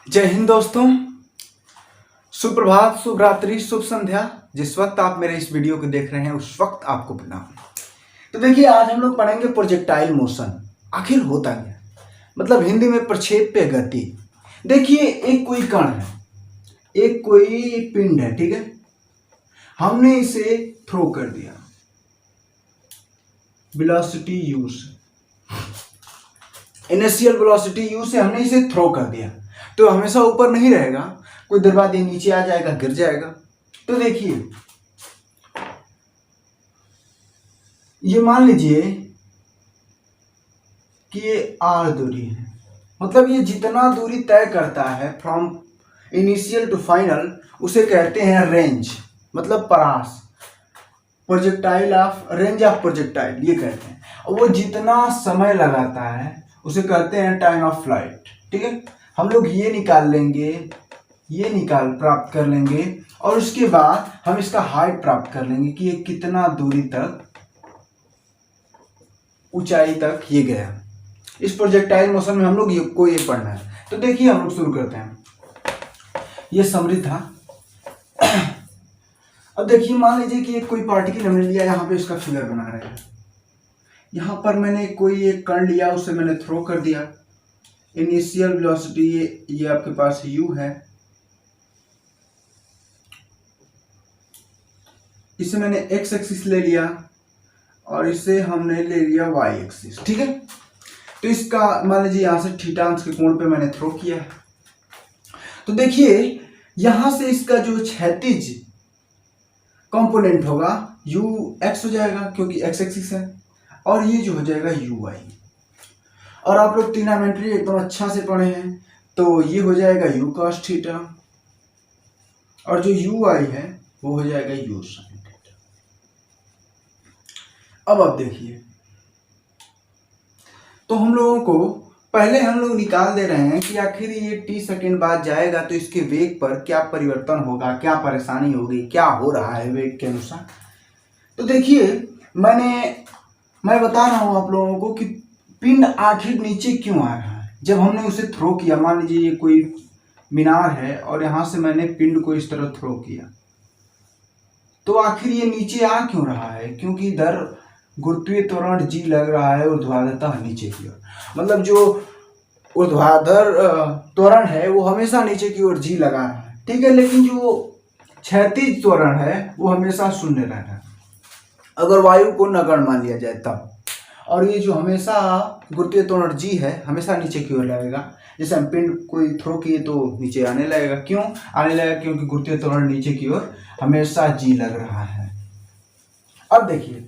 जय हिंद दोस्तों। सुप्रभात, शुभ रात्रि, शुभ संध्या। जिस वक्त आप मेरे इस वीडियो को देख रहे हैं उस वक्त आपको प्रणाम। तो देखिए, आज हम लोग पढ़ेंगे प्रोजेक्टाइल मोशन। आखिर होता क्या, मतलब हिंदी में प्रक्षेप्य गति। देखिए, एक कोई कण है, एक कोई पिंड है, ठीक है। हमने इसे थ्रो कर दिया वेलोसिटी यू से, इनिशियल वेलोसिटी यू से हमने इसे थ्रो कर दिया, तो हमेशा ऊपर नहीं रहेगा, कोई देर बाद ये नीचे आ जाएगा, गिर जाएगा। तो देखिए, ये मान लीजिए कि ये आर दूरी है, मतलब ये जितना दूरी तय करता है फ्रॉम इनिशियल टू फाइनल, उसे कहते हैं रेंज, मतलब परास, projectile of range of projectile ये कहते हैं। और वो जितना समय लगाता है उसे कहते हैं टाइम ऑफ फ्लाइट, ठीक है। हम लोग ये निकाल लेंगे, ये प्राप्त कर लेंगे, और उसके बाद हम इसका हाइट प्राप्त कर लेंगे कि ये कितना दूरी तक, ऊंचाई तक ये गया। इस प्रोजेक्टाइल मोशन में हम लोग ये पढ़ना है। तो देखिए, हम लोग शुरू करते हैं। ये समरी था। अब देखिए, मान लीजिए कि एक कोई पार्टिकल हमने लिया, यहाँ पे इसका फिगर बना रहे हैं। यहाँ पर मैंने कोई एक कण लिया, उसे मैंने थ्रो कर दिया। इनिशियल वेलोसिटी ये आपके पास u है, इसे मैंने x एक्सिस ले लिया और इसे हमने ले लिया y एक्सिस, ठीक है। तो इसका मान लीजिए यहाँ से थीटा अंश के कोण पे मैंने थ्रो किया। तो देखिए, यहां से इसका जो क्षैतिज कंपोनेंट होगा u x हो जाएगा, क्योंकि x एक्सिस है, और ये जो हो जाएगा u y। और आप लोग ट्रिग्नोमेट्री एकदम अच्छा से पढ़े हैं, तो ये हो जाएगा u cos थीटा, और जो u y है वो हो जाएगा u sin थीटा। अब आप देखिए, तो हम लोगों को पहले हम लोग निकाल दे रहे हैं कि आखिर ये t सेकेंड बाद जाएगा तो इसके वेग पर क्या परिवर्तन होगा, क्या परेशानी होगी, क्या हो रहा है वेग के अनुसार। तो देखिए, मैं बता रहा हूं आप लोगों को कि पिंड आखिर नीचे क्यों आ रहा है। जब हमने उसे थ्रो किया, मान लीजिए ये कोई मीनार है और यहां से मैंने पिंड को इस तरह थ्रो किया, तो आखिर ये नीचे आ क्यों रहा है? क्योंकि इधर गुरुत्वीय त्वरण जी लग रहा है ऊर्ध्वाधरतः नीचे की ओर, मतलब जो ऊर्ध्वाधर त्वरण है वो हमेशा नीचे की ओर जी लगा रहा है, ठीक है। लेकिन जो क्षैतिज त्वरण है वो हमेशा शून्य रह रहा है, अगर वायु को नगण्य मान लिया जाए तब। और ये जो हमेशा गुरुत्वीय त्वरण जी है हमेशा नीचे की ओर लगेगा। जैसे हम पिंड कोई थ्रो किए तो नीचे आने लगेगा। क्यों आने लगेगा? क्योंकि गुरुत्वीय त्वरण नीचे की ओर हमेशा जी लग रहा है। अब देखिए,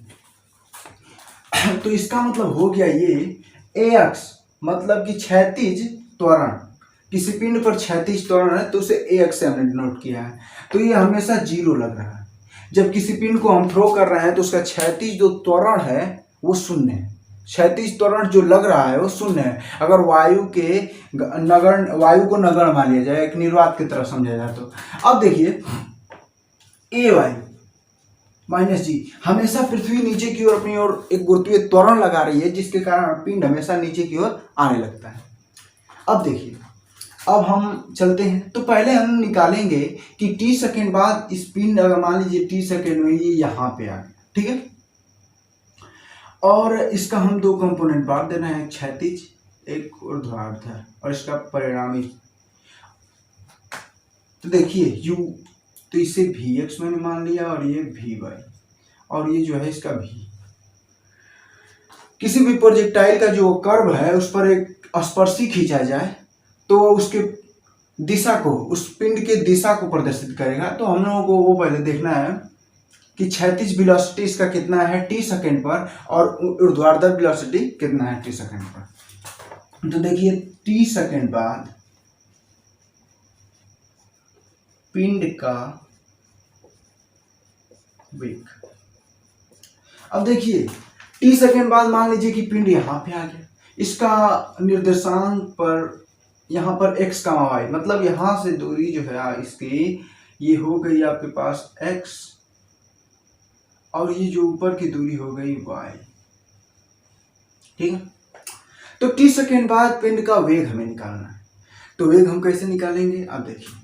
तो इसका मतलब हो गया ये ax, मतलब कि क्षैतिज त्वरण, किसी पिंड पर क्षैतिज त्वरण है तो उसे ax से हमने डिनोट किया है, तो ये हमेशा जीरो लग रहा है। जब किसी पिंड को हम थ्रो कर रहे हैं तो उसका क्षैतिज जो त्वरण है वो शून्य है, क्षैतिज त्वरण जो लग रहा है वो शून्य है। अगर वायु को नगण्य मान लिया जाए, एक निर्वात की तरह समझा जाए तो। अब देखिए, ए वाई माइनस जी, हमेशा पृथ्वी नीचे की ओर अपनी ओर एक गुरुत्वीय त्वरण लगा रही है, जिसके कारण पिंड हमेशा नीचे की ओर आने लगता है। अब देखिए, अब हम चलते हैं। तो पहले हम निकालेंगे कि t सेकेंड बाद इस पिंड, अगर मान लीजिए t सेकेंड में ये यहाँ पे आ गया, ठीक है, और इसका हम दो कंपोनेंट बांट दे रहे हैं, क्षैतिज एक ऊर्ध्वाधर, और इसका परिणामी। तो देखिए u, तो इसे Vx मैंने मान लिया और ये Vy, और ये जो है इसका V। किसी भी प्रोजेक्टाइल का जो कर्व है उस पर एक स्पर्शी खींचा जाए तो उसके दिशा को, उस पिंड के दिशा को प्रदर्शित करेगा। तो हम लोगों को वो पहले देखना है कि क्षैतिज वेलोसिटी इसका कितना है t सेकेंड पर, और ऊर्ध्वाधर वेलोसिटी कितना है t सेकेंड पर। तो देखिए, t सेकेंड बाद पिंड का वेग। अब देखिए, t सेकेंड बाद मान लीजिए कि पिंड यहाँ पे आ गया, इसका निर्देशांक पर यहाँ पर x, y, मतलब यहाँ से दूरी जो है इसकी, ये हो गई आपके पास x, और ये जो ऊपर की दूरी हो गई y, ठीक है। तो t सेकेंड बाद पिंड का वेग हमें निकालना है। तो वेग हम कैसे निकालेंगे आप देखिए।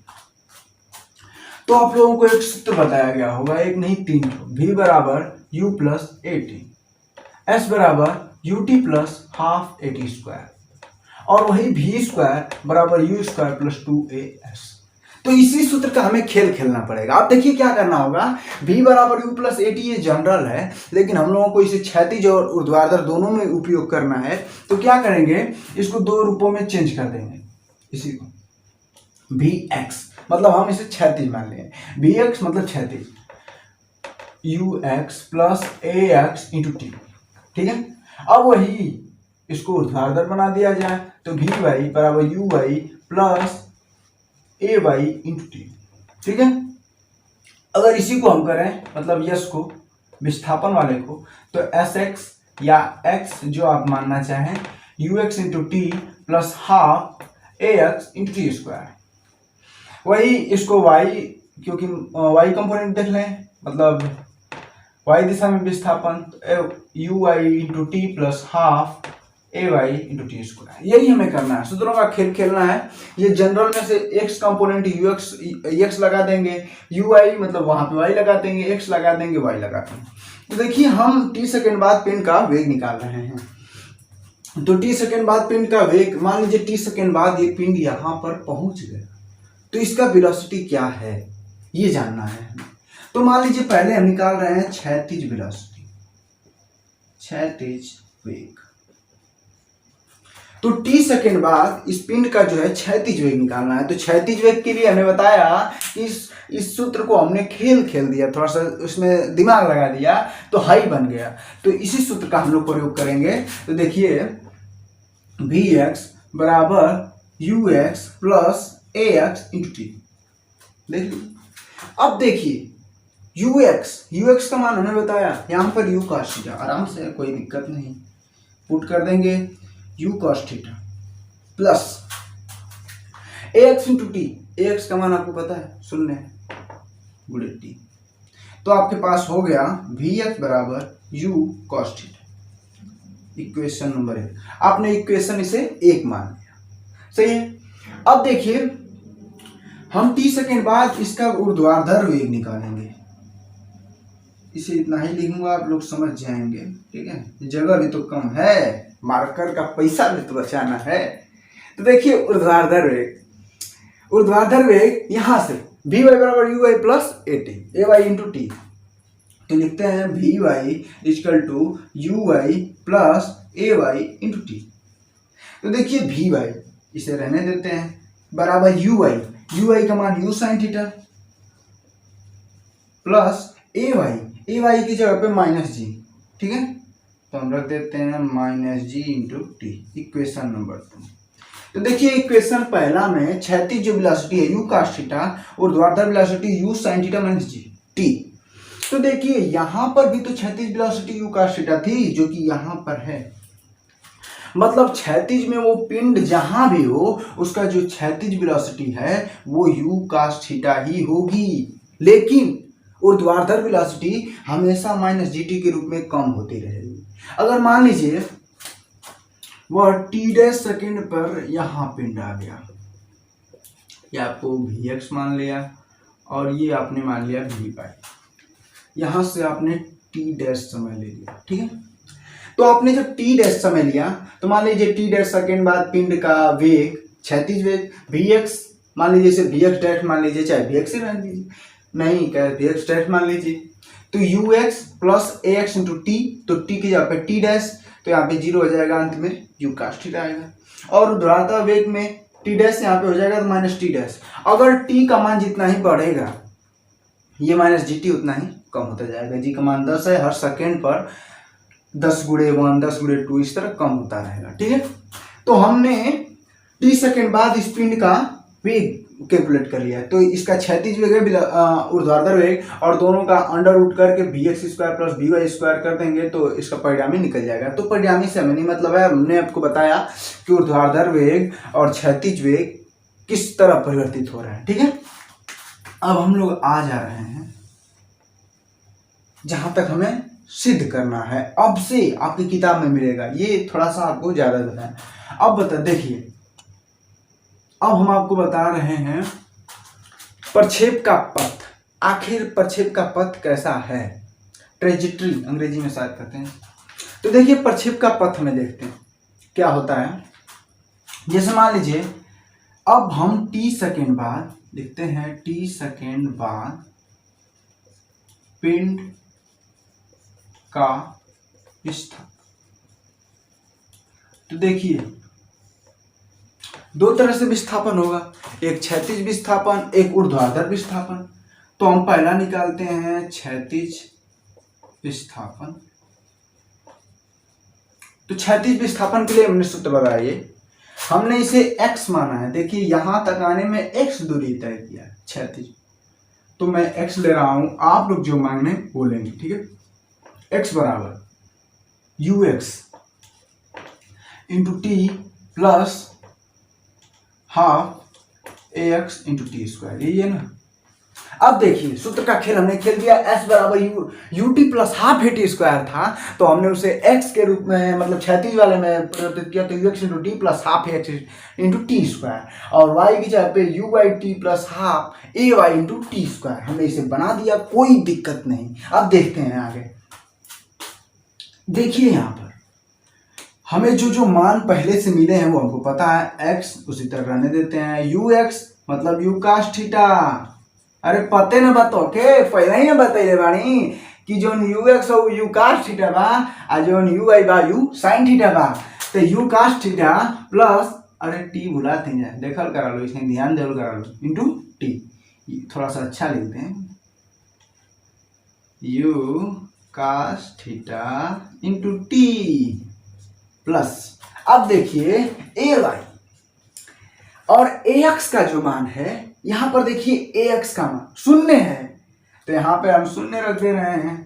तो आप लोगों को एक सूत्र बताया गया होगा, एक नहीं 3, v बराबर u plus A T, S बराबर U T plus half A T square, और वही v स्क्वायर बराबर यू स्क्वायर प्लस 2as। तो इसी सूत्र का हमें खेल खेलना पड़ेगा। आप देखिए क्या करना होगा, v बराबर u प्लस ए टी ये जनरल है, लेकिन हम लोगों को इसे क्षैतिज और ऊर्ध्वाधर दोनों में उपयोग करना है। तो क्या करेंगे, इसको दो रूपों में चेंज कर देंगे। इसी को vx मतलब हम इसे क्षैतिज मान लें, vx मतलब क्षैतिज, ux plus ax into T, ठीक है। अब वही इसको ऊर्ध्वाधर बना दिया जाए तो vy बराबर uy plus A Y into T, ठीक है। अगर इसी को हम करें मतलब यश को विस्थापन वाले को, तो एस एक्स या एक्स जो आप मानना चाहें you x into T plus half A x into T square. वही इसको वाई, क्योंकि वाई कंपोनेंट देख लें, मतलब वाई दिशा में विस्थापन, U Y into T plus half A Y into T square. यही हमें करना है, सूत्रों का खेल खेलना है। ये जनरल में से एक्स कंपोनेंट यू एक्स लगा देंगे, यू आई मतलब वहां पे वाई लगा देंगे, एक्स लगा देंगे, वाई लगा देंगे। तो देखिए हम टी सेकेंड बाद पिंड का वेग निकाल रहे हैं। तो टी सेकेंड बाद पिंड का वेग, मान लीजिए टी सेकेंड बाद ये पिंड यहाँ पर पहुंच गया, तो इसका वेलोसिटी क्या है ये जानना है। तो मान लीजिए पहले हम निकाल रहे हैं क्षैतिज वेलोसिटी, क्षैतिज वेग। तो टी सेकेंड बाद इस पिंड का जो है क्षैतिज वेग निकालना है। तो क्षैतिज वेग के लिए हमें बताया कि इस सूत्र को हमने खेल खेल दिया, थोड़ा सा उसमें दिमाग लगा दिया तो हाई बन गया। तो इसी सूत्र का हम लोग प्रयोग करेंगे। तो देखिए वी एक्स बराबर you x plus A x into T. देखिए अब देखिए यू एक्स का मान हमें बताया, यहाँ पर यू कॉस थीटा, आराम से कोई दिक्कत नहीं, पुट कर देंगे you cos theta plus A x into T, A x का मान आपको पता है 0 गुणे टी। तो आपके पास हो गया वी एक्स बराबर you cos theta, equation number 1। आपने इक्वेशन इसे 1 मान लिया, सही है। अब देखिए हम टी सेकेंड बाद इसका ऊर्ध्वाधर वेग निकालेंगे। इसे इतना ही लिखूंगा, आप लोग समझ जाएंगे, ठीक है। जगह भी तो कम है, मार्कर का पैसा भी तो बचाना है। तो देखिए ऊर्ध्वाधर वेग यहां से वी वाई बराबर U Y plus A T, A Y into T. तो लिखते हैं V Y equal to U Y plus A Y into T. तो देखिए वी वाई इसे रहने देते हैं बराबर यू वाई का मान U sign theta plus A Y की जगह पे माइनस जी, ठीक है। तो हम रख देते हैं माइनस जी इंटू टी, इक्वेशन नंबर 2। तो देखिए इक्वेशन पहला में क्षैतिज जो वेलोसिटी है यू कॉस थीटा और ऊर्ध्वाधर velocity you sign theta minus G T. तो देखिए यहां पर भी तो क्षैतिज वेलोसिटी यू कॉस थीटा थी जो कि यहां पर है, मतलब क्षैतिज में वो पिंड जहां भी हो उसका जो क्षैतिज वेलोसिटी है वो यू कॉस थीटा ही होगी, लेकिन ऊर्ध्वाधर वेलोसिटी हमेशा माइनस जी टी के रूप में कम होती रहेगी। अगर मान लीजिए वह टी डैश सेकेंड पर यहां पिंड आ गया, ये आपको वी एक्स मान लिया और ये आपने मान लिया वी वाई, यहां से आपने टी डैश समय ले लिया, ठीक है। तो आपने जब टी डैश समय लिया तो मान लीजिए टी डैश सेकेंड बाद पिंड का वेग क्षैतिज वेग वी एक्स मान लीजिए, इसे वी एक्स डैश मान लीजिए, चाहे वी एक्स ही रहने दीजिए, नहीं क्या वी एक्स डैश मान लीजिए। तो you x plus A x into T, तो टी की जगह पे टी डैश, तो यहाँ पे 0 हो जाएगा, अंत में यू कॉस थीटा आएगा। और ऊर्ध्वाधर वेग में टी डैश यहाँ पे हो जाएगा तो माइनस टी डैश। अगर टी का मान जितना ही बढ़ेगा ये माइनस जी टी उतना ही कम होता जाएगा। जी का मान 10 है, हर सेकेंड पर 10 गुणे 1 10 गुणे 2 इस तरह कम होता रहेगा, ठीक है। तो हमने टी सेकेंड बाद इस पिंड का वेग कैलकुलेट कर लिया, तो इसका क्षैतिज वेग है ऊर्ध्वाधर वेग, और दोनों का अंडर रूट करके B X square plus B Y square कर देंगे तो इसका परिणामी निकल जाएगा। तो परिणामी से हमें नहीं मतलब है, हमने आपको बताया कि ऊर्ध्वाधर वेग और क्षैतिज वेग किस तरह परिवर्तित हो रहे हैं, ठीक है। अब हम लोग आ जा रहे हैं जहां तक हमें सिद्ध करना है, अब से आपकी किताब में मिलेगा, ये थोड़ा सा आपको ज्यादा बताया। अब बता देखिए अब हम आपको बता रहे हैं प्रक्षेप का पथ। आखिर प्रक्षेप का पथ कैसा है, ट्रेजेक्ट्री अंग्रेजी में शायद कहते हैं। तो देखिए प्रक्षेप का पथ में देखते हैं क्या होता है। जैसे मान लीजिए अब हम t सेकेंड बाद देखते हैं, t सेकेंड बाद पिंड का विस्थापन। तो देखिए दो तरह से विस्थापन होगा, एक क्षैतिज विस्थापन, एक ऊर्ध्वाधर विस्थापन। तो हम पहला निकालते हैं क्षैतिज विस्थापन। तो क्षैतिज विस्थापन के लिए हमने सूत्र लगाइए, हमने इसे x माना है। देखिए यहां तक आने में x दूरी तय किया है क्षैतिज, तो मैं x ले रहा हूं, आप लोग जो मांगने बोलेंगे, ठीक है। x बराबर ux into T plus half ax into T square, यही है ना। अब देखिए सूत्र का खेल हमने खेल दिया, s बराबर U T plus half A T square था, तो हमने उसे x के रूप में मतलब क्षैतिज वाले में परिवर्तित किया, तो ux into T plus half X into T square, और y की जगह पे U by T plus half A Y into T square हमने इसे बना दिया, कोई दिक्कत नहीं। अब देखते हैं आगे। देखिए यहाँ पर हमें जो जो मान पहले से मिले हैं वो हमको पता है, x उसी तरह रहने देते हैं, ux मतलब यू कास थीटा। अरे पते न बताओ के पहले ही बताइए बानी कि जो ux और यू कास थीटा बा आ जो यू आई बा यू साइन थीटा बा, तो यू कास थीटा प्लस अरे टी भुला थे जाए देखल करा लो, इसमें ध्यान जरूर करा लो, इंटू टी। थोड़ा सा अच्छा लिखते हैं, U cos theta into T plus. अब देखिए ए वाई और ए एक्स का जो मान है, यहां पर देखिए ए एक्स का मान शून्य है, तो यहां पे हम शून्य रख दे रहे हैं।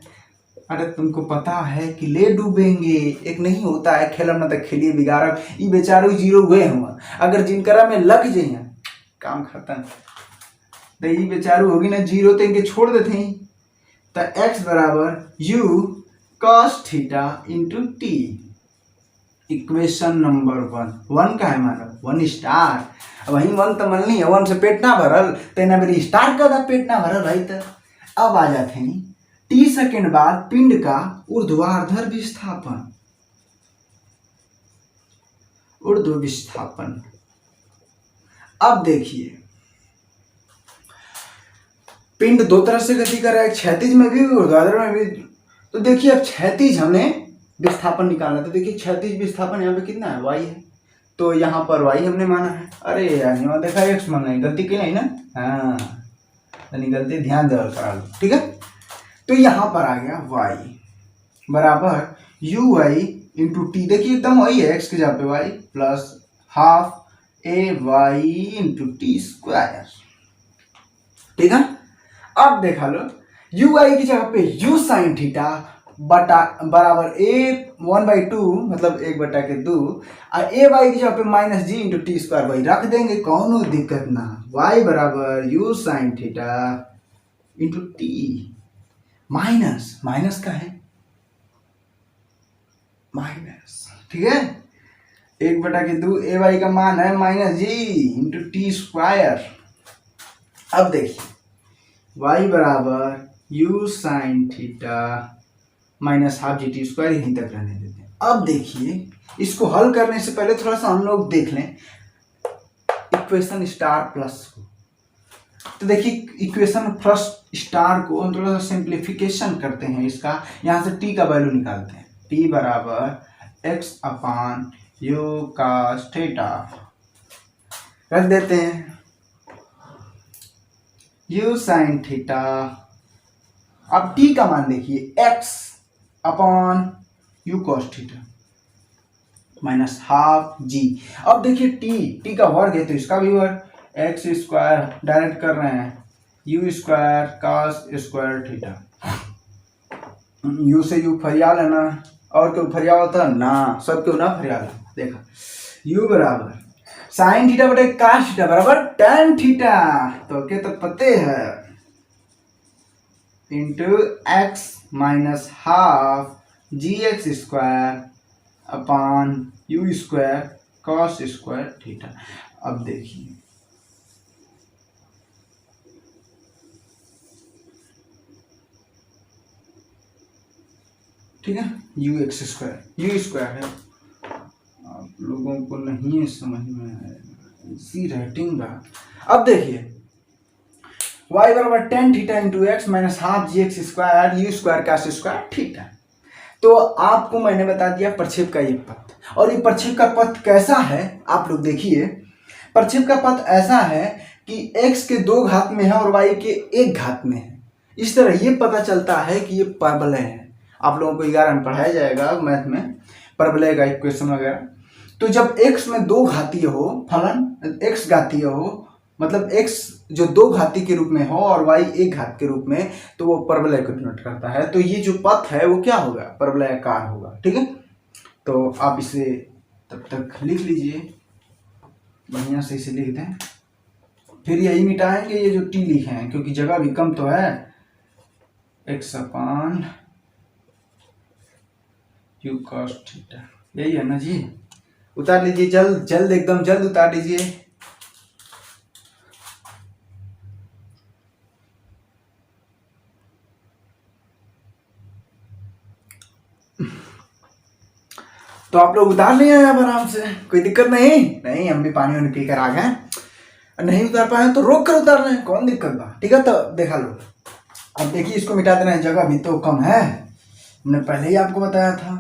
अरे तुमको पता है कि ले डूबेंगे, एक नहीं होता है खेलम न तो खेलिए बिगाड़ब, ई बेचारो जीरो हुए हुआ, अगर जिनकरा में लग जाइए काम खत्म, तो ई बेचारू होगी ना जीरो, तो इनके छोड़ देते हैं। तो एक्स बराबर you cos theta into T, equation number 1 का है मानो 1 स्टार। वही 1 तो मन नहीं है, 1 से पेट ना भरल, तेना मेरी स्टार का था पेट ना भरल भाई। तो अब आ जाते हैं टी सेकेंड बाद पिंड का ऊर्ध्वाधर विस्थापन, ऊर्ध्व विस्थापन। अब देखिए पिंड दो तरह से गति कर रहा है, क्षैतिज में भी ऊर्ध्वाधर में भी। तो देखिए अब क्षैतिज हमने विस्थापन निकालना, तो देखिए क्षैतिज विस्थापन यहाँ पे कितना है, y है, तो यहाँ पर y हमने माना है। अरे यार यहाँ देखा x मान नहीं, गलती की नहीं ना, हाँ गलती ध्यान देकर करा लो, ठीक है। तो यहाँ पर आ गया y बराबर यू वाई इंटू टी, देखिए एकदम वही है, x की जगह पे y plus half A Y into T square, ठीक है। अब देखा लो यू आई की जगह पे यू साइन थीटा बटा बराबर ए 1/2 मतलब 1/2 और ए वाई की जगह पे माइनस जी इंटू टी स्क्वायर वही रख देंगे, कौन दिक्कत ना। वाई बराबर you sign theta into T, minus minus का है माइनस, ठीक है। 1/2 ए वाई का मान है माइनस जी इंटू टी स्क्वायर। अब देखिए y बराबर you sign theta minus half G T square, यहीं तक रहने देते हैं। अब देखिए इसको हल करने से पहले थोड़ा सा हम लोग देख लें इक्वेशन स्टार प्लस को। तो देखिए इक्वेशन फर्स्ट स्टार को हम थोड़ा सा सिंप्लीफिकेशन करते हैं, इसका यहाँ से t का वैल्यू निकालते हैं, t बराबर x upon U cos theta रख देते हैं, यू साइन थीटा। अब t का मान देखिए x upon U cos theta minus half G. अब देखिए t का वर्ग है तो इसका भी वर्ग, एक्स स्क्वायर डायरेक्ट कर रहे हैं you square cos square theta, you से यू फरिया लेना, और क्यों फरिया होता ना, सब क्यों ना फरिया लेना। देखा यू बराबर साइन थीटा बटे कास थीटा बराबर टेन थीटा, तो क्या तो पते है इंटू एक्स माइनस हाफ जी x square upon U square cos square theta. अब देखिए ठीक है, U X square, you square है, आप लोगों को नहीं समझ में आएगा, इसी राइटिंग बात। अब देखिए y बराबर tan theta into x minus half ji x square you square का स्क्वायर थीटा। तो आपको मैंने बता दिया प्रक्षेप का एक पथ, और ये प्रक्षेप का पथ कैसा है आप लोग देखिए। प्रक्षेप का पथ ऐसा है कि x के 2 घात में है और y के 1 घात में है। इस तरह ये पता चलता है कि ये परवलय है। आप लोगों को 11 में पढ़ाया जाएगा मैथ में परवलय का इक्वेशन वगैरह। तो जब x में 2 घातीय हो फलन, x घातीय हो मतलब x जो 2 घाती के रूप में हो और y 1 घात के रूप में, तो वो परवलय को डिनोट करता है। तो ये जो पथ है वो क्या होगा, परवलयाकार होगा। ठीक है, तो आप इसे तब तक लिख लीजिए, बढ़िया से इसे लिख दें, फिर यही मिटाएंगे ये जो t लिखे हैं, क्योंकि जगह भी कम तो है। x upon you cos theta, यही है ना जी। उतार लीजिए, जल्द जल्द एकदम जल्द उतार लीजिए। तो आप लोग उतार लिए हैं अब आराम से, कोई दिक्कत नहीं, हम भी पानी वानी पी कर आ गए। नहीं उतार पाए तो रोक कर उतार रहे हैं, कौन दिक्कत बा। ठीक है, तो देखा लो, अब देखिए इसको मिटा देना है, जगह भी तो कम है, हमने पहले ही आपको बताया था।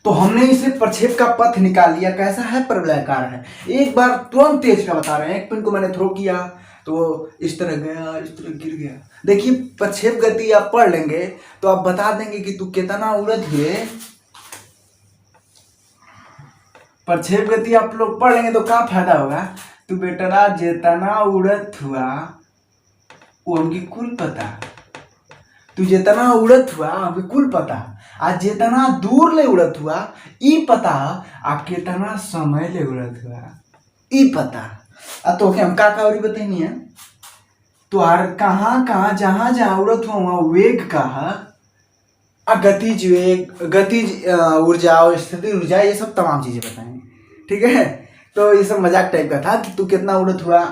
तो हमने इसे प्रक्षेप का पथ निकाल लिया, कैसा है, परवलयाकार है। एक बार तुरंत तेज का बता रहे हैं, एक पिन को मैंने थ्रो किया तो इस तरह गया, इस तरह गिर गया। देखिए प्रक्षेप गति आप पढ़ लेंगे तो आप बता देंगे कि तू कितना उड़त हुए। प्रक्षेप गति आप लोग पढ़ लेंगे तो क्या फायदा होगा, तू बेटा जितना उड़त हुआ वो हमकी कुल पता, तू जितना उड़त हुआ हमके कुल पता, आज जितना दूर ले उड़त हुआ ई पता, आ कितना समय ले उड़त हुआ ई पता। तो हम का और बताइए है तो यार कहाँ कहाँ जहाँ जहाँ उड़त हुआ वहाँ वेग का, गतिज वेग, गतिज ऊर्जा और स्थिति ऊर्जा, ये सब तमाम चीजें बताएंगे। ठीक है, तो ये सब मजाक टाइप का था कि तू कितना उड़त हुआ,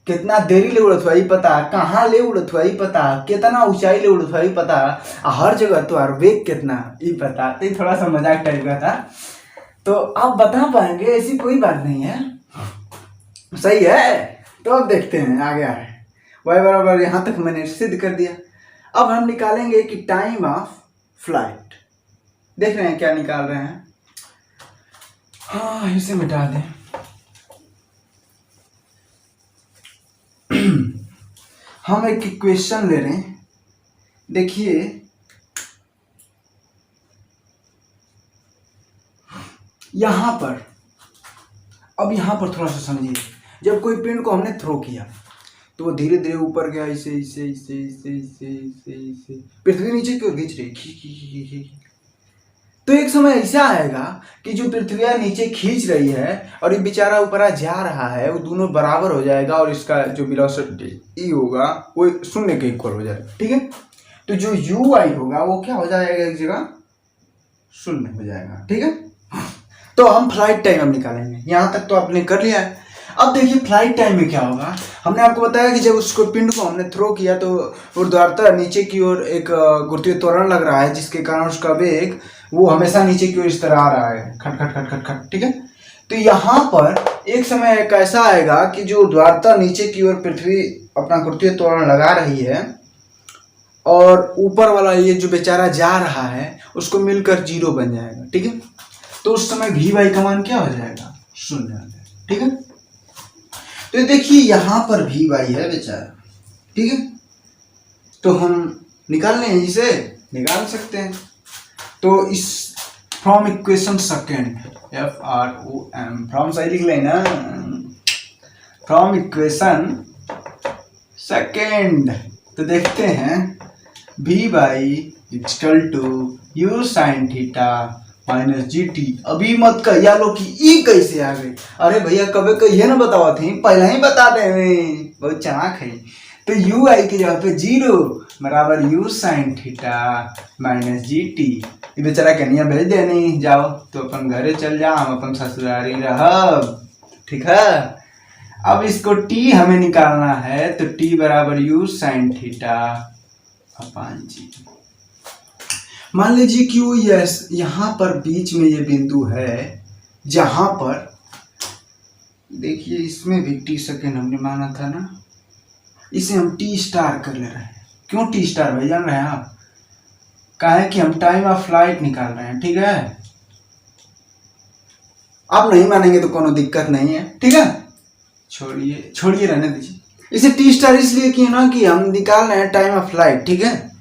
कितना देरी ले उड़त हुआ ये पता, कहाँ ले उड़त हुआ ये पता, कितना ऊंचाई ले उड़त हुआ ये पता, हर जगह तो यार वेग कितना ये पता। तो थोड़ा सा मजाक टाइप का था, तो आप बता पाएंगे, ऐसी कोई बात नहीं है। सही है, तो अब देखते हैं आगे आ रहे हैं। y बराबर यहाँ तक मैंने सिद्ध कर दिया। अब हम निकालेंगे कि टाइम ऑफ फ्लाइट, देख रहे हैं क्या निकाल रहे हैं। हाँ इसे मिटा दें। हम एक इक्वेशन ले रहे हैं, देखिए यहां पर, अब यहां पर थोड़ा सा समझिए। जब कोई पिंड को हमने थ्रो किया तो वो धीरे धीरे ऊपर गया, इसे इसे इसे इसे इसे इसे इसे पृथ्वी नीचे की ओर खींच रही, तो एक समय ऐसा आएगा कि जो पृथ्वी नीचे खींच रही है और ये बेचारा ऊपर जा रहा है, वो दोनों बराबर हो जाएगा और इसका जो वेलोसिटी ई होगा वो शून्य के इक्वल हो जाएगा। ठीक है, तो जो यू आई होगा वो क्या हो जाएगा, एक जगह शून्य हो जाएगा। ठीक है, तो हम फ्लाइट टाइम अब निकालेंगे। यहाँ तक तो आपने कर लिया है। अब देखिए फ्लाइट टाइम में क्या होगा। हमने आपको बताया कि जब उसको पिंड को हमने थ्रो किया तो ऊर्ध्वाधर नीचे की ओर एक गुरुत्वीय त्वरण लग रहा है, जिसके कारण उसका वेग वो हमेशा नीचे की ओर इस तरह आ रहा है, खट खट खट खट खट। ठीक है, तो यहाँ पर एक समय एक ऐसा आएगा कि जो ऊर्ध्वाधर नीचे की ओर पृथ्वी अपना गुरुत्वीय त्वरण लगा रही है और ऊपर वाला ये जो बेचारा जा रहा है उसको मिलकर 0 बन जाएगा। ठीक है, तो उस समय भी वाई का मान क्या हो जाएगा, शून्य हो जाएगा। ठीक है, तो देखिए यहाँ पर भी वाई है बेचारा। ठीक है, तो हम निकालने हैं, इसे निकाल सकते हैं। तो इस from equation second FROM, from सही लिख लेना, फ्रॉम इक्वेशन सेकेंड। तो देखते हैं v y equal to u sign theta minus GT। अभी मत कहिया लो कि ई कैसे आ गई, अरे भैया कभी कहिए ना बतावा थी, पहले ही बता दे, बहुत चाक है। तो यू आई की जगह पे 0 बराबर you sign theta minus G T. ये बेचारा कन्या भेज दे नहीं जाओ तो अपन घरे चल जाओ, हम अपन ससुरारी रहब, ठीक है। अब इसको टी हमें निकालना है, तो टी बराबर यू साइन थीटा अपान जी। मान लीजिए कि वो यस यहाँ पर बीच में ये बिंदु है जहां पर देखिए इसमें भी टी सेकेंड हमने माना था ना, इसे हम टी स्टार कर ले रहे हैं। क्यों टी स्टार भाई जान रहे हैं आप? कहें कि हम टाइम ऑफ फ्लाइट निकाल रहे हैं, ठीक है। आप नहीं मानेंगे तो कोनो दिक्कत नहीं है, ठीक है, छोड़िए रहने दीजिए। इसे टी स्टार इसलिए किया ना कि हम निकाल रहे हैं टाइम ऑफ फ्लाइट, ठीक है।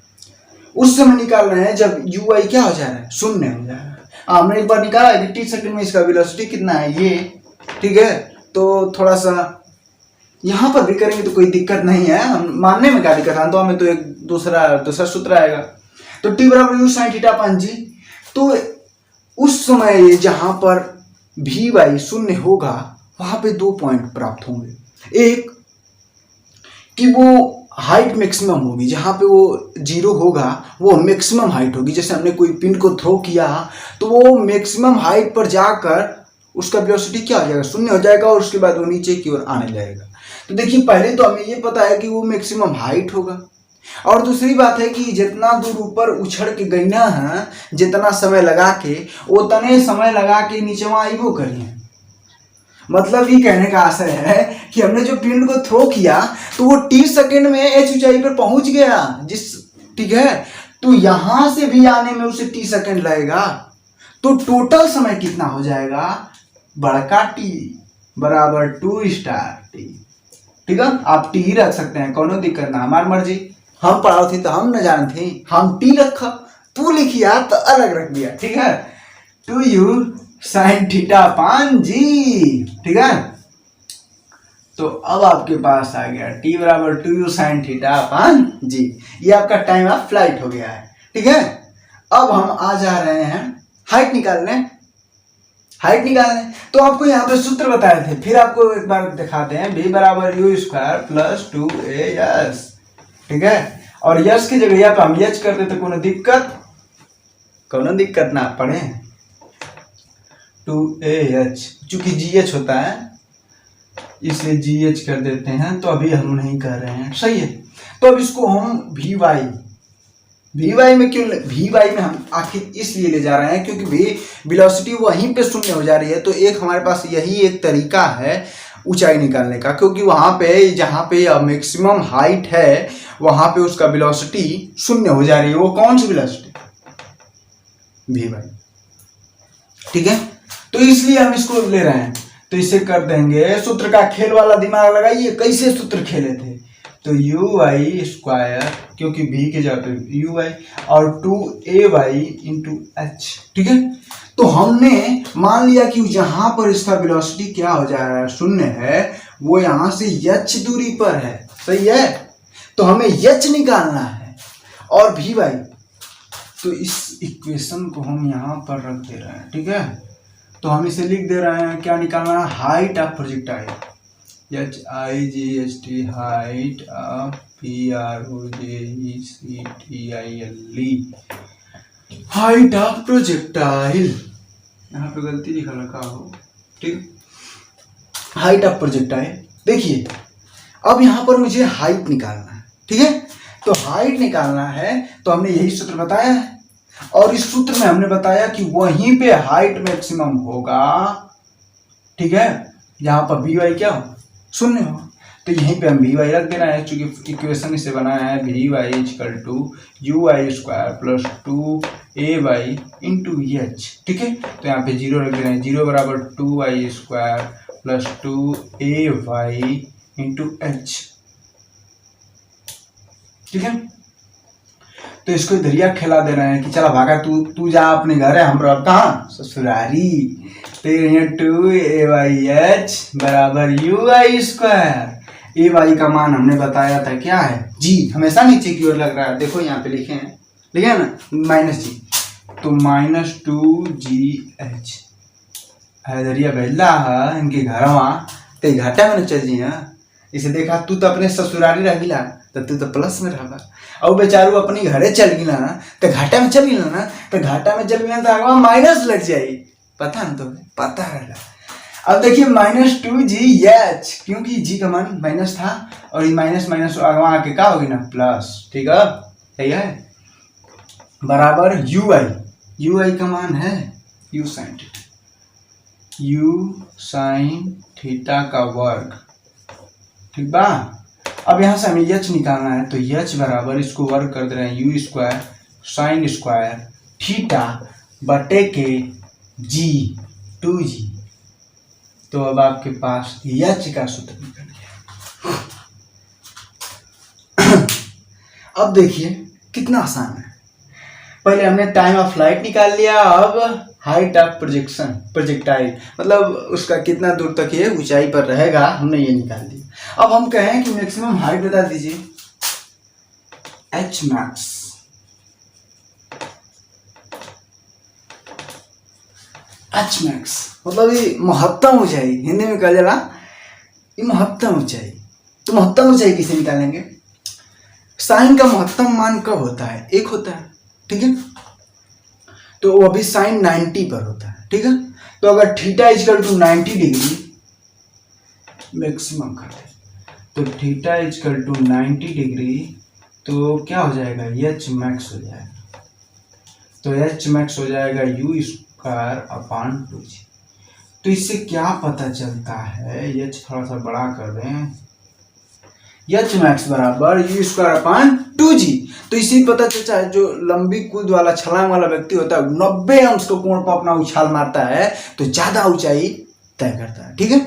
उस समय निकाल रहे हैं जब यू आई क्या हो जा रहा है, शून्य हो जा रहा है। हमने एक बार निकाला है कि टी सेकंड में इसका वेलोसिटी कितना है ये, ठीक है। तो थोड़ा सा यहाँ पर भी करेंगे तो कोई दिक्कत नहीं है, हम मानने में क्या दिक्कत है, तो हमें तो एक दूसरा सूत्र आएगा। तो टी बराबर यू साइन थीटा अपान जी। तो उस समय जहां पर भी वाई शून्य होगा वहां पे 2 पॉइंट प्राप्त होंगे। एक कि वो हाइट मैक्सिमम होगी, जहां पे वो 0 होगा वो मैक्सिमम हाइट होगी। जैसे हमने कोई पिन को थ्रो किया तो वो मैक्सिमम हाइट पर जाकर उसका वेलोसिटी क्या हो जाएगा, शून्य हो जाएगा, और उसके बाद वो नीचे की ओर आने लगेगा। तो देखिए पहले तो हमें ये पता है कि वो मैक्सिमम हाइट होगा, और दूसरी बात है कि जितना दूर ऊपर उछड़ के गई ना है, जितना समय लगा के उतने समय लगा के नीचे वहां आईबो करिए। मतलब ये कहने का आशय है कि हमने जो पिंड को थ्रो किया तो वो 30 सेकेंड में एच ऊंचाई पर पहुंच गया, जिस ठीक है। तो यहां से भी आने में उसे 30 सेकेंड लगेगा, तो टोटल समय कितना हो जाएगा, बड़का टी बराबर 2 स्टार टी, ठीक है। आप टी ही रख सकते हैं, कोनो दिक्कत ना, हमारी मर्जी। हम पढ़ाओ थी तो हम न जान थी, हम टी रखा, तू लिखिया तो अलग रख दिया, ठीक है। 2 यू साइन थीटा अपान जी, ठीक है। तो अब आपके पास आ गया टी बराबर 2 यू साइन थीटा अपान जी। ये आपका टाइम ऑफ फ्लाइट हो गया है, ठीक है। अब हम आ जा रहे हैं हाइट निकालने। तो आपको यहाँ पे सूत्र बताए थे, फिर आपको एक बार दिखाते हैं। बी बराबर U square plus 2a yes, ठीक है। और यस की जगह यहाँ पे हम एच कर देते, कोनो दिक्कत ना पड़े। 2ah चूंकि GH होता है इसलिए GH कर देते हैं, तो अभी हम नहीं कर रहे हैं, सही है। तो अब इसको हम VY में क्यों, VY में हम आखिर इसलिए ले जा रहे हैं क्योंकि वेलोसिटी वहीं पे शून्य हो जा रही है। तो एक हमारे पास यही एक तरीका है ऊंचाई निकालने का, क्योंकि वहां पे जहां पे मैक्सिमम हाइट है वहां पे उसका वेलोसिटी शून्य हो जा रही है। वो कौन सी वेलोसिटी, VY, ठीक है। तो इसलिए हम इसको ले रहे हैं। तो इसे कर देंगे, सूत्र का खेल वाला दिमाग लगाइए, कैसे सूत्र खेले थे। तो यू आई स्क्वायर, क्योंकि भी के जगह पे यू आई, और 2ay इंटू एच, ठीक है। तो हमने मान लिया कि जहां पर इसका वेलोसिटी क्या हो जा रहा है, शून्य है, वो यहां से h दूरी पर है, सही है। तो हमें h निकालना है और VY, तो इस इक्वेशन को हम यहां पर रख दे रहे हैं, ठीक है। तो हम इसे लिख दे रहे हैं, क्या निकालना है, height of projectile, HIGHT, height of PROJECTILE, height of projectile. यहाँ पे गलती लिखा रखा हो, ठीक, हाइट ऑफ प्रोजेक्टाइल। देखिए अब यहाँ पर मुझे हाइट निकालना है, ठीक है। तो हाइट निकालना है तो हमने यही सूत्र बताया है, और इस सूत्र में हमने बताया कि वहीं पे हाइट मैक्सिमम होगा, ठीक है, जहां पर VY क्या हो, शून्य हो। तो यहीं पे हम VY रख देना है, क्योंकि इक्वेशन इसे बनाया है VY equal to UI square plus 2ay into h, ठीक है। तो यहाँ पे 0 रख देना है, 0 बराबर 2y square plus 2ay into h, ठीक है। तो इसको दरिया खिला दे रहे हैं कि चला भागा, तू जा अपने घर है, हम रह कहाँ, ससुरारी। तो यहाँ 2ayh बराबर UI स्क्वायर, ay का मान हमने बताया था क्या है, g, हमेशा नीचे की ओर लग रहा है, देखो यहाँ पे लिखे हैं ना, -g, तो -2gh है। दरिया बहला है इनके घर वहाँ, तो घाटा में न चल जी, इसे देखा तू तो अपने ससुरारी रह गिला तो तू तो प्लस में रहा और बेचारू अपनी घरे चल गिला ना तो घाटा में चल गिला ना तो घाटा में चल गिला तो आगे माइनस लग जाई। पता ना तो पता रहेगा। अब देखिए -2GH क्योंकि जी का मान माइनस था और ये माइनस माइनस आगे आके क्या होगी ना प्लस। ठीक है सही है बराबर UI का मान है U sin थीटा का वर्ग। ठीक बा। अब यहाँ से हमें H निकालना है तो H बराबर इसको वर्ग कर दे रहे हैं U² sin स्क्वायर थीटा बटे के G 2G। तो अब आपके पास H का सूत्र निकल गया। अब देखिए कितना आसान है। पहले हमने टाइम ऑफ फ्लाइट निकाल लिया, अब हाइट ऑफ प्रोजेक्टाइल मतलब उसका कितना दूर तक ये ऊंचाई पर रहेगा हमने ये निकाल लिया। अब हम कहें कि मैक्सिमम हाइट बता दीजिए H मैक्स मतलब ये महत्तम ऊंचाई, हिंदी में कहा जाला ये महत्तम ऊंचाई। तो महत्तम ऊंचाई किसे निकालेंगे? साइन का महत्तम मान कब होता है? 1 होता है। ठीक है तो वो अभी साइन 90 पर होता है। ठीक है तो अगर theta equal to 90 degree maximum कर दे तो थीटा इक्वल टू 90 डिग्री तो क्या हो जाएगा H मैक्स हो जाएगा। तो H मैक्स हो जाएगा U² अपान 2G। तो इससे क्या पता चलता है, H थोड़ा सा बड़ा कर दें, H मैक्स बराबर U² अपान 2G। तो इसी पता चलता है जो लंबी कूद वाला छलांग वाला व्यक्ति होता है 90 अंश को कोण पर अपना उछाल मारता है तो ज्यादा ऊंचाई तय करता है। ठीक है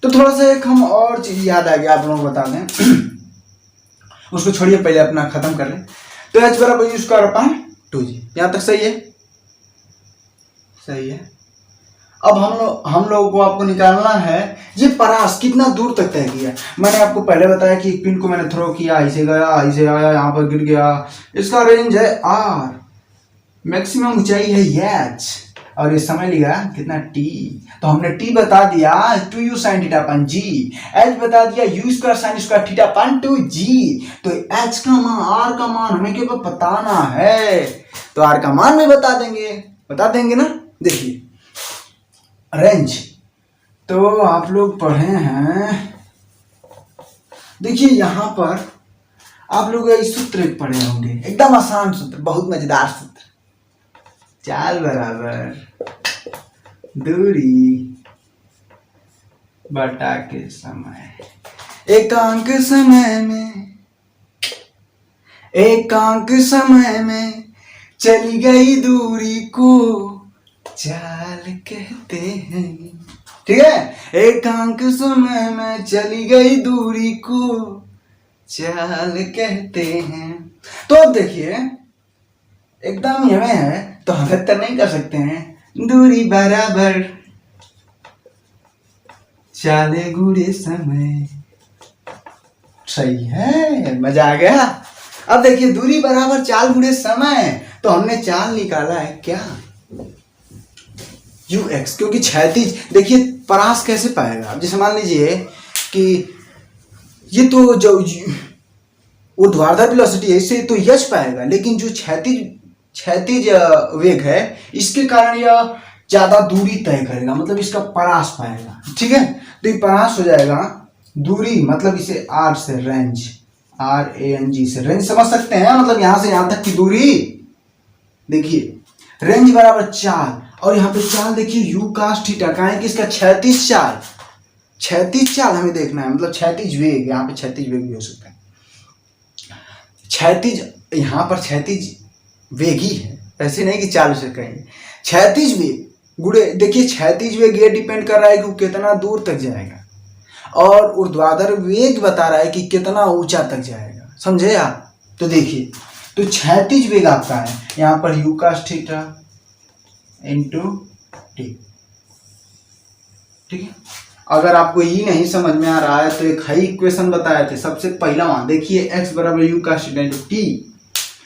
तो थोड़ा सा एक हम और चीज याद आ गया आप लोगों को बता दें, उसको छोड़िए पहले अपना खत्म कर ले। तो H बराबर U² अपान 2G यहां तक सही है। सही है। अब हम लोगों को आपको निकालना है ये परास कितना दूर तक तय किया। मैंने आपको पहले बताया कि एक पिन को मैंने थ्रो किया, ऐसे गया ऐसे आया यहाँ पर गिर गया, इसका रेंज है R, मैक्सिमम ऊंचाई है H और ये समय लिया कितना T। तो हमने T बता दिया 2U sin theta upon G, H बता दिया U² sin square theta upon 2G। तो H का मान R का मान हमें केवल बताना है तो R का मान भी बता देंगे ना। देखिए रेंज तो आप लोग पढ़े हैं, देखिए यहां पर आप लोग इस सूत्र पढ़े होंगे, एकदम आसान सूत्र, बहुत मजेदार सूत्र। चाल बराबर दूरी बटा के समय, एकांक समय में चली गई दूरी को चाल कहते हैं। ठीक है एकांक समय में चली गई दूरी को चाल कहते हैं। तो अब देखिए एकदम यह है तो हम बेहतर नहीं कर सकते हैं, दूरी बराबर चाले गुड़े समय। सही है मजा आ गया। अब देखिए दूरी बराबर चाल गुड़े समय तो हमने चाल निकाला है क्या UX, क्योंकि क्षैतिज देखिए परास कैसे पाएगा। अब जैसे मान लीजिए कि ये तो जो ऊर्ध्वाधर वेलोसिटी है इससे तो H पाएगा, लेकिन जो क्षैतिज वेग है इसके कारण यह ज्यादा दूरी तय करेगा, मतलब इसका परास पाएगा। ठीक है तो ये परास हो जाएगा दूरी, मतलब इसे R से रेंज RANG से रेंज समझ सकते हैं, मतलब यहां से यहां तक की दूरी। देखिए रेंज बराबर चाल और यहाँ पे चाल देखिए U cos थीटा का है कि इसका क्षैतिज चाल हमें देखना है, मतलब क्षैतिज वेग, यहाँ पे क्षैतिज वेग भी हो सकता है। क्षैतिज यहाँ पर क्षैतिज वेग ही है, ऐसे नहीं कि चाल से कहेंगे। क्षैतिज वेग गुड़े देखिए क्षैतिज वेग ये डिपेंड कर रहा है कि वो कितना दूर तक जाएगा और ऊर्ध्वाधर वेग बता रहा है कि कितना ऊंचा तक जाएगा। समझे आप? तो देखिए तो क्षैतिज वेग आपका है यहाँ पर U cos theta into T। ठीक है अगर आपको ये नहीं समझ में आ रहा है तो एक हाई इक्वेशन बताए थे सबसे पहला वहां देखिए x बराबर U cos theta into T।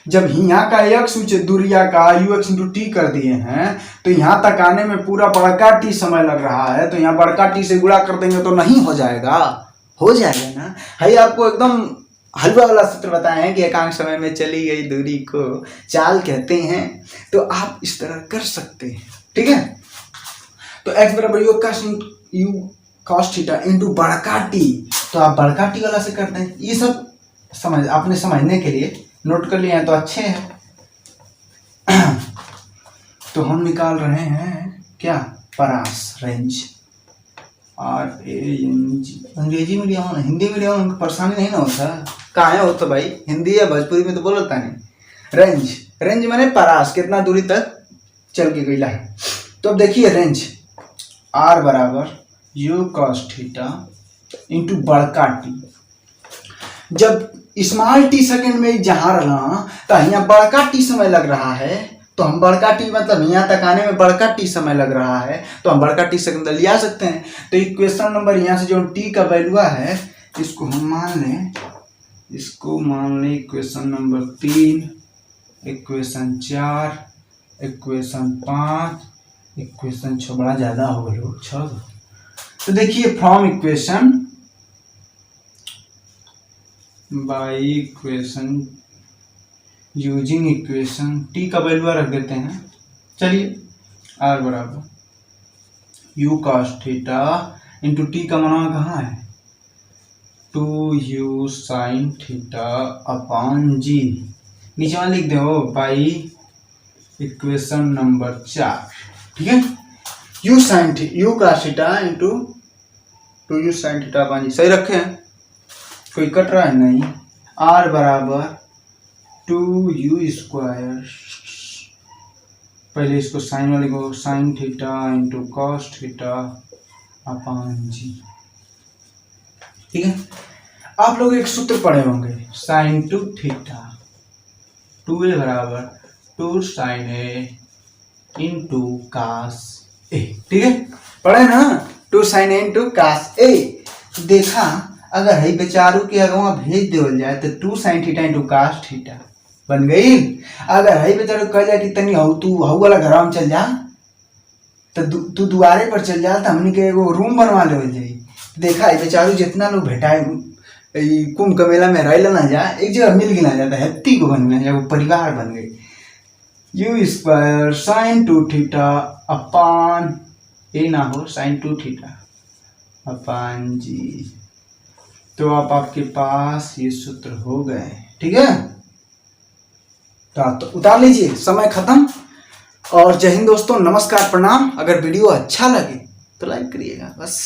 जब यहाँ का x ऊंचे दूरिया का UX इंटू T कर दिए हैं तो यहाँ तक आने में पूरा बड़का T समय लग रहा है, तो यहाँ बड़का T से गुणा कर देंगे तो नहीं हो जाएगा, हो जाएगा ना। है आपको एकदम हलवा वाला सूत्र बताए हैं कि एकांक समय में चली गई दूरी को चाल कहते हैं, तो आप इस तरह कर सकते हैं। ठीक है, तो x बराबर यू cos थीटा इंटू बड़का टी, तो आप बड़का टी वाला से करते हैं। ये सब समझ आपने समझने के लिए नोट कर लिए हैं तो अच्छे हैं। तो हम निकाल रहे हैं क्या, परास, रेंज, RANG। अंग्रेजी मीडियम हो ना हिंदी मीडियम में परेशानी नहीं ना होता, कहाँ है हो तो भाई, हिंदी या भोजपुरी में तो बोलता नहीं। रेंज, रेंज माने परास, कितना दूरी तक चल के गईला है। तो अब देखिए रेंज R बराबर यू cos थीटा इंटू बड़का टी। जब स्मॉल टी सेकेंड में जहाँ रहा तो यहाँ बड़का टी समय लग रहा है, तो हम बड़का टी मतलब यहाँ तक आने में बड़का टी समय लग रहा है, तो हम बड़का टी सेकंड लिया सकते हैं। तो इक्वेशन नंबर यहाँ से जो टी का वैल्यू है इसको हम मान लें, equation number 3, equation 4, equation 5, equation 6, बड़ा ज़्यादा हो गया 6। तो देखिए from equation by equation using equation T का वैल्यू रख देते हैं। चलिए R बराबर you cos theta into T का मान कहाँ है 2u sin थीटा अपॉन जी, नीचे में लिख दो बाई इक्वेशन नंबर 4। ठीक है, U cos theta into 2u sin theta upon G, सही रखे हैं, कोई कट रहा है नहीं। R बराबर 2u स्क्वायर, पहले इसको साइन वाले को sine theta into cos theta upon G. ठीक है, आप लोग एक सूत्र पढ़े होंगे साइन टू थीटा, 2a बराबर 2 साइन ए इंटू कास ए। ठीक है, पढ़े ना, 2 साइन ए इंटू कास ए। देखा अगर है बेचारू के अगवा भेज देवल जाए तो 2 sin theta into cos theta बन गई। अगर है बेचारू कह जाए कि तनी तू वाला घर में चल जा, तो तू दुआरे पर चल जा, तो हमने के एगो रूम बनवा लेवल जाई। देखा है बेचारू जितना लोग भेटाए कुंभ का मेला में रह ना जा, एक जगह मिल गिना जाता है, हेत्ती को बन गया, वो परिवार बन गई। U square sine 2 theta upon ए ना हो साइन 2 थीटा अपॉन जी। तो आपके पास ये सूत्र हो गए। ठीक है, तो आप तो उतार लीजिए, समय खत्म। और जय हिंद दोस्तों, नमस्कार, प्रणाम। अगर वीडियो अच्छा लगे तो लाइक करिएगा बस।